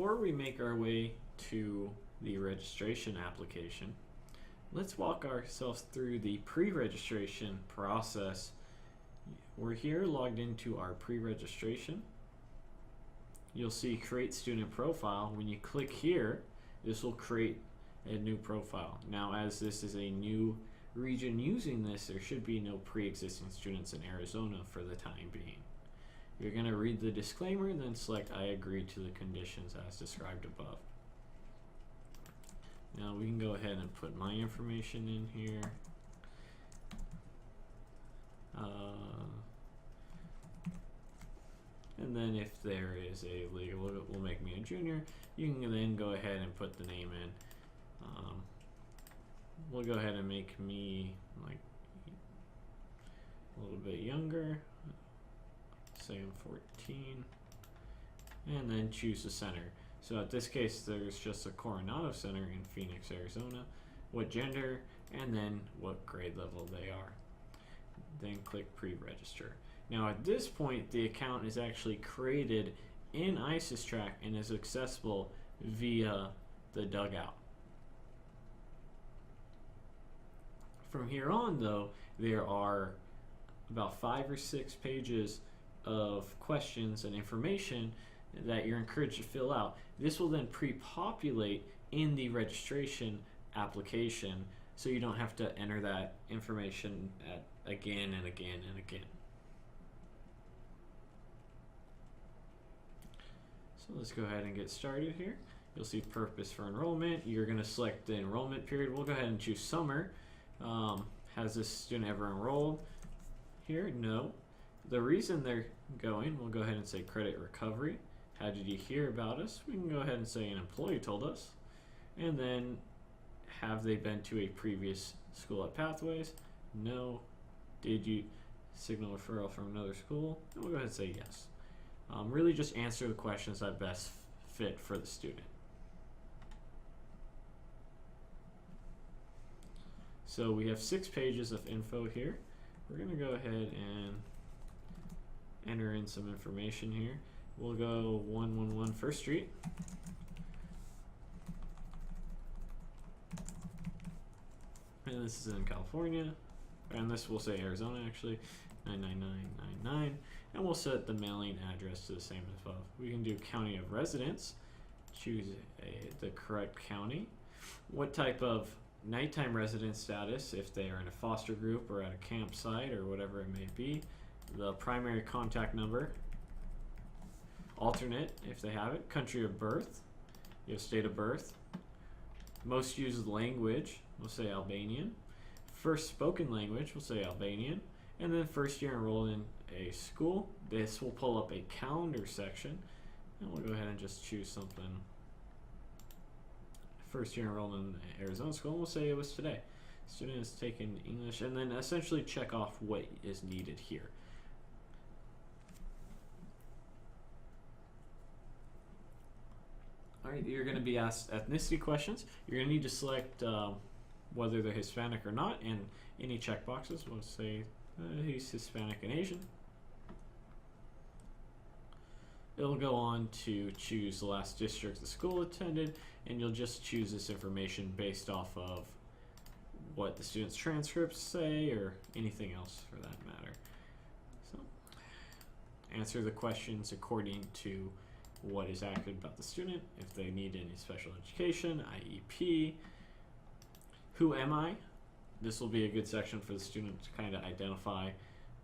before we make our way to the registration application, let's walk ourselves through the pre-registration process. We're here logged into our pre-registration. You'll see create student profile. When you click here, this will create a new profile. Now, as this is a new region using this, there should be no pre-existing students in Arizona for the time being. You're going to read the disclaimer and then select I agree to the conditions as described above. Now we can go ahead and put my information in here. And then if there is a legal, will make me a junior. You can then go ahead and put the name in. We'll go ahead and make me like a little bit younger. Say I'm 14. And then choose the center. So at this case, there's just a Coronado Center in Phoenix, Arizona. What gender, and then what grade level they are. Then click pre-register. Now at this point, the account is actually created in ISISTRAC and is accessible via the Dugout. From here on though, there are about 5 or 6 pages of questions and information that you're encouraged to fill out. This will then pre-populate in the registration application, so you don't have to enter that information again and again and again. So let's go ahead and get started here. You'll see purpose for enrollment. You're going to select the enrollment period. We'll go ahead and choose summer. Has this student ever enrolled here? No. The reason they're going, we'll go ahead and say credit recovery. How did you hear about us? We can go ahead and say an employee told us. And then, have they been to a previous school at Pathways? No. Did you signal referral from another school? And we'll go ahead and say yes. Really just answer the questions that best fit for the student. So we have 6 pages of info here. We're going to go ahead and enter in some information here. We'll go 111 First Street. And this is in California. And this will say Arizona actually. 99999. And we'll set the mailing address to the same as above. We can do county of residence. Choose the correct county. What type of nighttime residence status, if they are in a foster group or at a campsite or whatever it may be. The primary contact number. Alternate, if they have it. Country of birth. You have state of birth. Most used language, we'll say Albanian. First spoken language, we'll say Albanian. And then first year enrolled in a school. This will pull up a calendar section. And we'll go ahead and just choose something. First year enrolled in Arizona school, we'll say it was today. Student has taken English, and then essentially check off what is needed here. Alright, you're going to be asked ethnicity questions. You're going to need to select whether they're Hispanic or not, and any checkboxes. We'll say he's Hispanic and Asian. It'll go on to choose the last district the school attended, and you'll just choose this information based off of what the student's transcripts say or anything else for that matter. So, answer the questions according to what is accurate about the student, if they need any special education, IEP. Who am I? This will be a good section for the student to kind of identify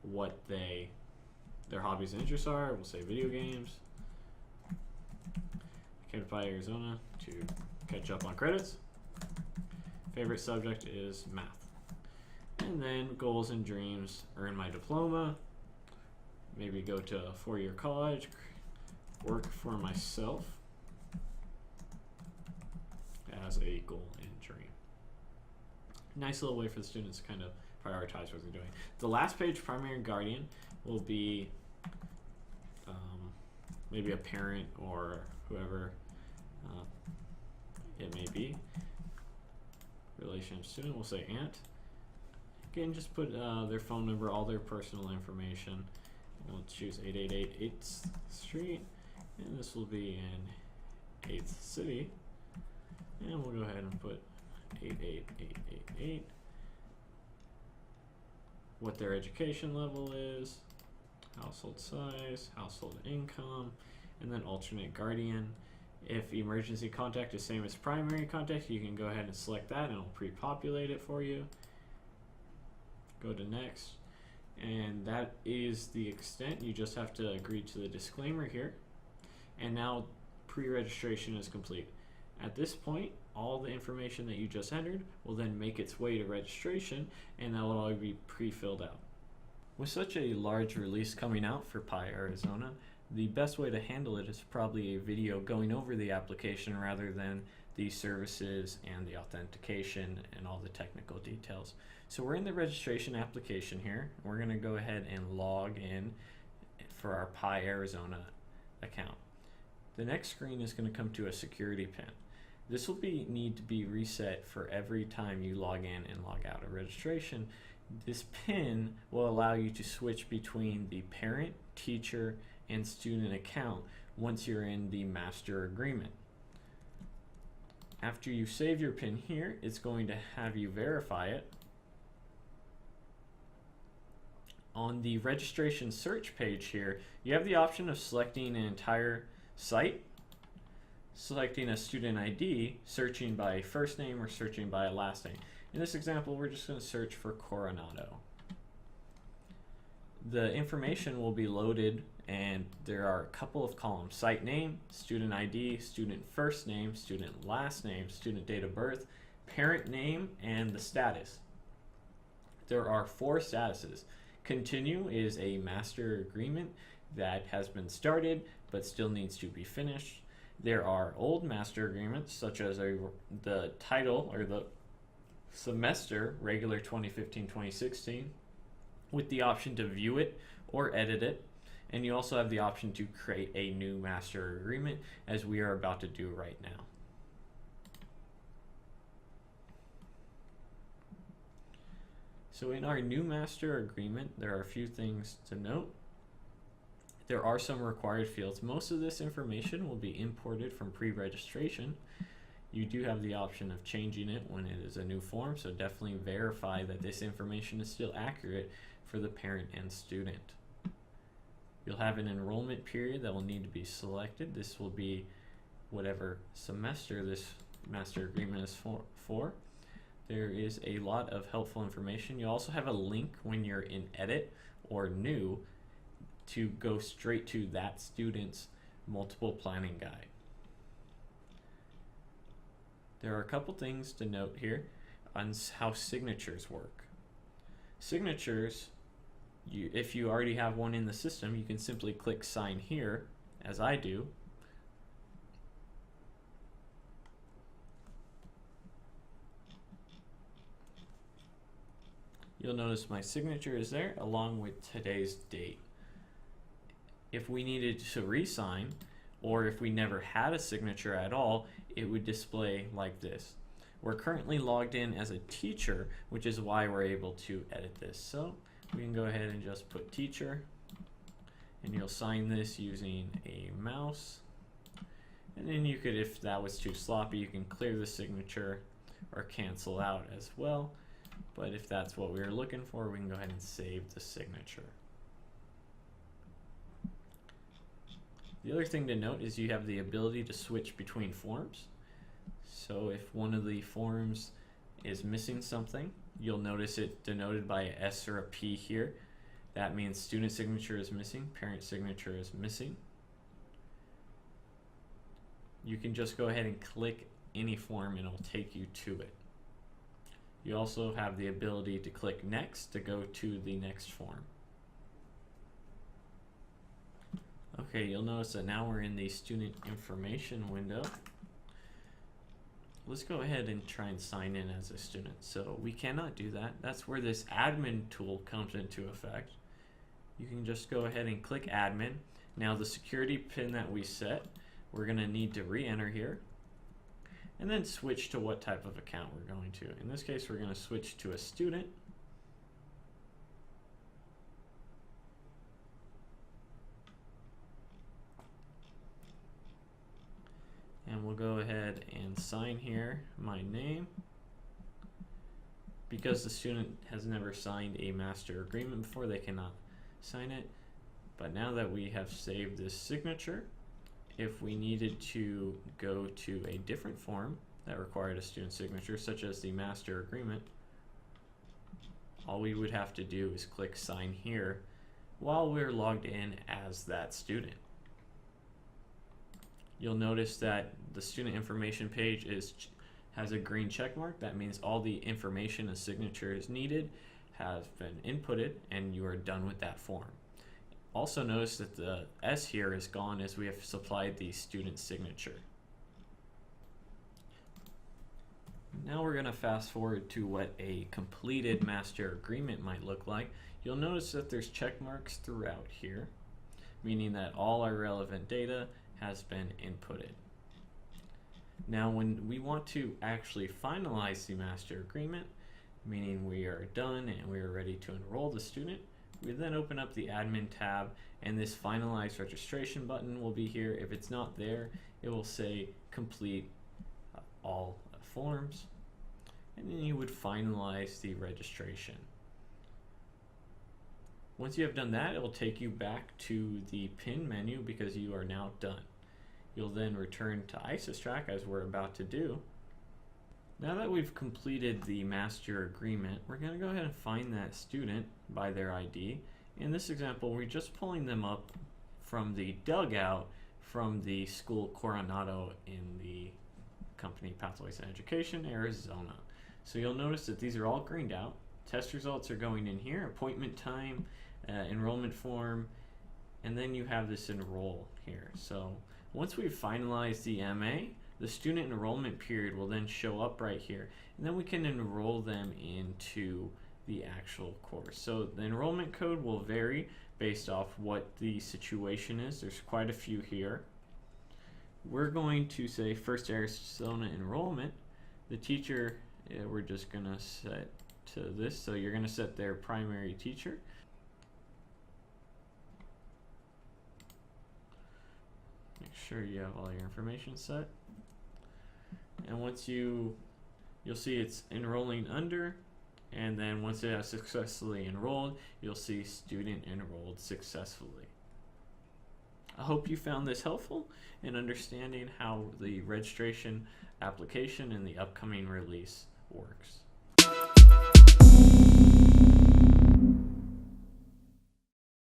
what their hobbies and interests are. We'll say video games. Campfire Arizona to catch up on credits. Favorite subject is math. And then goals and dreams, earn my diploma, maybe go to a 4-year college, work for myself as a goal and dream. Nice little way for the students to kind of prioritize what they're doing. The last page, primary guardian, will be maybe a parent or whoever it may be. Relationship student, we'll say aunt. Again, just put their phone number, all their personal information. We'll choose 8888 8th Street, and this will be in 8th city, and we'll go ahead and put 88888, what their education level is, household size, household income, and then alternate guardian. If emergency contact is same as primary contact, you can go ahead and select that and it'll pre-populate it for you. Go to next, and that is the extent. You just have to agree to the disclaimer here, and now pre-registration is complete. At this point, all the information that you just entered will then make its way to registration, and that will all be pre-filled out. With such a large release coming out for Pi Arizona, the best way to handle it is probably a video going over the application rather than the services and the authentication and all the technical details. So we're in the registration application here. We're going to go ahead and log in for our Pi Arizona account. The next screen is going to come to a security pin. This will need to be reset for every time you log in and log out of registration. This pin will allow you to switch between the parent, teacher, and student account once you're in the master agreement. After you save your pin here, it's going to have you verify it. On the registration search page here, you have the option of selecting an entire site, selecting a student ID, searching by first name or searching by a last name. In this example, we're just going to search for Coronado. The information will be loaded, and there are a couple of columns: site name, student ID, student first name, student last name, student date of birth, parent name, and the status. There are 4 statuses. Continue is a master agreement that has been started but still needs to be finished. There are old master agreements, such as the title or the semester, regular 2015-2016, with the option to view it or edit it. And you also have the option to create a new master agreement, as we are about to do right now. So in our new master agreement, there are a few things to note. There are some required fields. Most of this information will be imported from pre-registration. You do have the option of changing it when it is a new form, so definitely verify that this information is still accurate for the parent and student. You'll have an enrollment period that will need to be selected. This will be whatever semester this master agreement is for. There is a lot of helpful information. You also have a link when you're in edit or new to go straight to that student's multiple planning guide. There are a couple things to note here on how signatures work. Signatures, if you already have one in the system, you can simply click sign here, as I do. You'll notice my signature is there along with today's date. If we needed to re-sign, or if we never had a signature at all, it would display like this. We're currently logged in as a teacher, which is why we're able to edit this. So we can go ahead and just put teacher, and you'll sign this using a mouse. And then you could, if that was too sloppy, you can clear the signature or cancel out as well. But if that's what we were looking for, we can go ahead and save the signature. The other thing to note is you have the ability to switch between forms. So if one of the forms is missing something, you'll notice it denoted by a S or a P here. That means student signature is missing, parent signature is missing. You can just go ahead and click any form and it'll take you to it. You also have the ability to click next to go to the next form. Okay, you'll notice that now we're in the student information window. Let's go ahead and try and sign in as a student. So we cannot do that. That's where this admin tool comes into effect. You can just go ahead and click admin. Now the security pin that we set, we're going to need to re-enter here, and then switch to what type of account we're going to. In this case, we're going to switch to a student. And we'll go ahead and sign here my name. Because the student has never signed a master agreement before, they cannot sign it. But now that we have saved this signature, if we needed to go to a different form that required a student signature, such as the master agreement, all we would have to do is click sign here while we're logged in as that student. You'll notice that the student information page has a green check mark. That means all the information and signatures needed have been inputted and you are done with that form. Also notice that the S here is gone as we have supplied the student signature. Now we're going to fast forward to what a completed master agreement might look like. You'll notice that there's check marks throughout here, meaning that all our relevant data has been inputted. Now when we want to actually finalize the master agreement, meaning we are done and we are ready to enroll the student, we then open up the admin tab and this finalize registration button will be here. If it's not there, it will say complete all forms, and then you would finalize the registration. Once you have done that, it will take you back to the pin menu because you are now done. You'll then return to ISISTRAC as we're about to do. Now that we've completed the master agreement, we're going to go ahead and find that student by their ID. In this example, we're just pulling them up from the dugout from the school Coronado in the company Pathways in Education, Arizona. So you'll notice that these are all greened out. Test results are going in here, appointment time, enrollment form, and then you have this enroll here. So once we've finalized the MA, the student enrollment period will then show up right here, and then we can enroll them into the actual course. So the enrollment code will vary based off what the situation is. There's quite a few here. We're going to say First Arizona enrollment. The teacher, we're just going to set to this. So you're going to set their primary teacher. Make sure you have all your information set. And once you'll see it's enrolling under, and then once it has successfully enrolled, you'll see student enrolled successfully. I hope you found this helpful in understanding how the registration application and the upcoming release works.